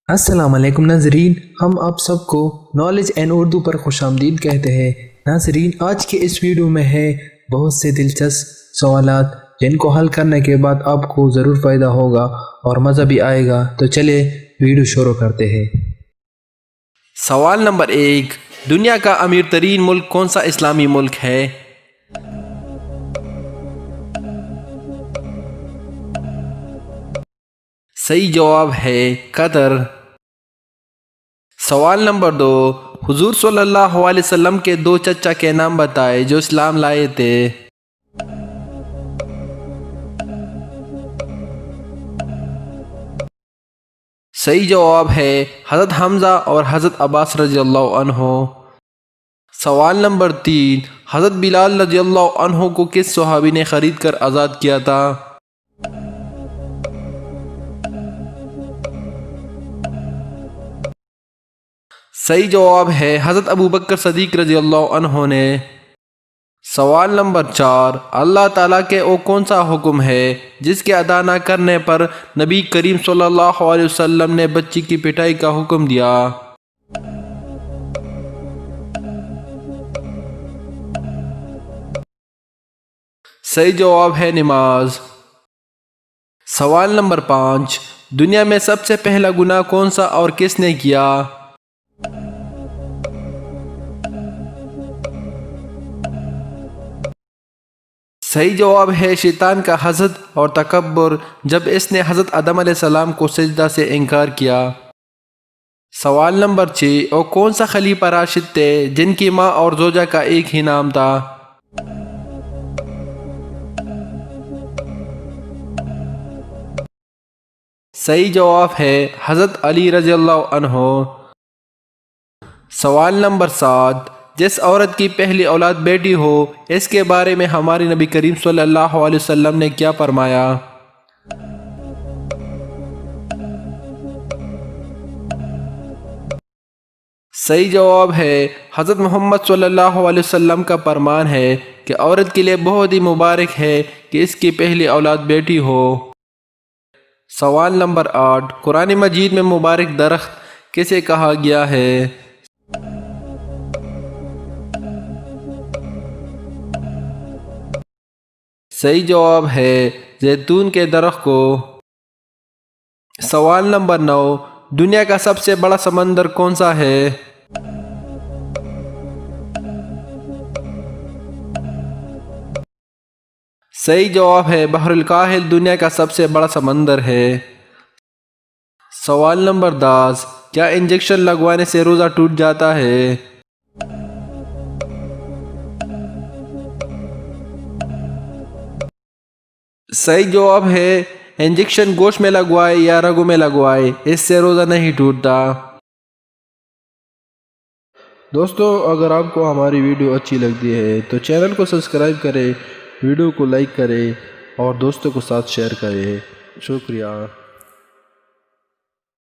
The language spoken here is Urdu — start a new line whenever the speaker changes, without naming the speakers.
السلام علیکم ناظرین، ہم آپ سب کو نالج اینڈ اردو پر خوش آمدید کہتے ہیں۔ ناظرین، آج کے اس ویڈیو میں ہے بہت سے دلچسپ سوالات جن کو حل کرنے کے بعد آپ کو ضرور فائدہ ہوگا اور مزہ بھی آئے گا۔ تو چلے ویڈیو شروع کرتے ہیں۔
سوال نمبر 1، دنیا کا امیر ترین ملک کون سا اسلامی ملک ہے؟ صحیح جواب ہے قطر۔ سوال نمبر 2، حضور صلی اللہ علیہ وسلم کے 2 چچا کے نام بتائے جو اسلام لائے تھے۔ صحیح جواب ہے حضرت حمزہ اور حضرت عباس رضی اللہ عنہ۔ سوال نمبر 3، حضرت بلال رضی اللہ عنہ کو کس صحابی نے خرید کر آزاد کیا تھا؟ صحیح جواب ہے حضرت ابوبکر صدیق رضی اللہ عنہ نے۔ سوال نمبر 4، اللہ تعالیٰ کے وہ کون سا حکم ہے جس کے ادا نہ کرنے پر نبی کریم صلی اللہ علیہ وسلم نے بچی کی پٹائی کا حکم دیا؟ صحیح جواب ہے نماز۔ سوال نمبر 5، دنیا میں سب سے پہلا گناہ کون سا اور کس نے کیا؟ صحیح جواب ہے شیطان کا حسد اور تکبر جب اس نے حضرت آدم علیہ السلام کو سجدہ سے انکار کیا۔ سوال نمبر 6، وہ کون سا خلیفہ راشد تھے جن کی ماں اور زوجہ کا ایک ہی نام تھا؟ صحیح جواب ہے حضرت علی رضی اللہ عنہ۔ سوال نمبر 7، جس عورت کی پہلی اولاد بیٹی ہو اس کے بارے میں ہمارے نبی کریم صلی اللہ علیہ وسلم نے کیا فرمایا؟ صحیح جواب ہے حضرت محمد صلی اللہ علیہ وسلم کا فرمان ہے کہ عورت کے لیے بہت ہی مبارک ہے کہ اس کی پہلی اولاد بیٹی ہو۔ سوال نمبر 8، قرآن مجید میں مبارک درخت کسے کہا گیا ہے؟ صحیح جواب ہے زیتون کے درخت کو۔ سوال نمبر 9، دنیا کا سب سے بڑا سمندر کون سا ہے؟ صحیح جواب ہے بحر الکاہل دنیا کا سب سے بڑا سمندر ہے۔ سوال نمبر 10، کیا انجیکشن لگوانے سے روزہ ٹوٹ جاتا ہے؟ صحیح جواب ہے انجیکشن گوشت میں لگوائے یا رگوں میں لگوائے، اس سے روزہ نہیں ٹوٹتا۔ دوستو، اگر آپ کو ہماری ویڈیو اچھی لگتی ہے تو چینل کو سبسکرائب کریں، ویڈیو کو لائک کریں اور دوستوں کو ساتھ شیئر کریں۔ شکریہ۔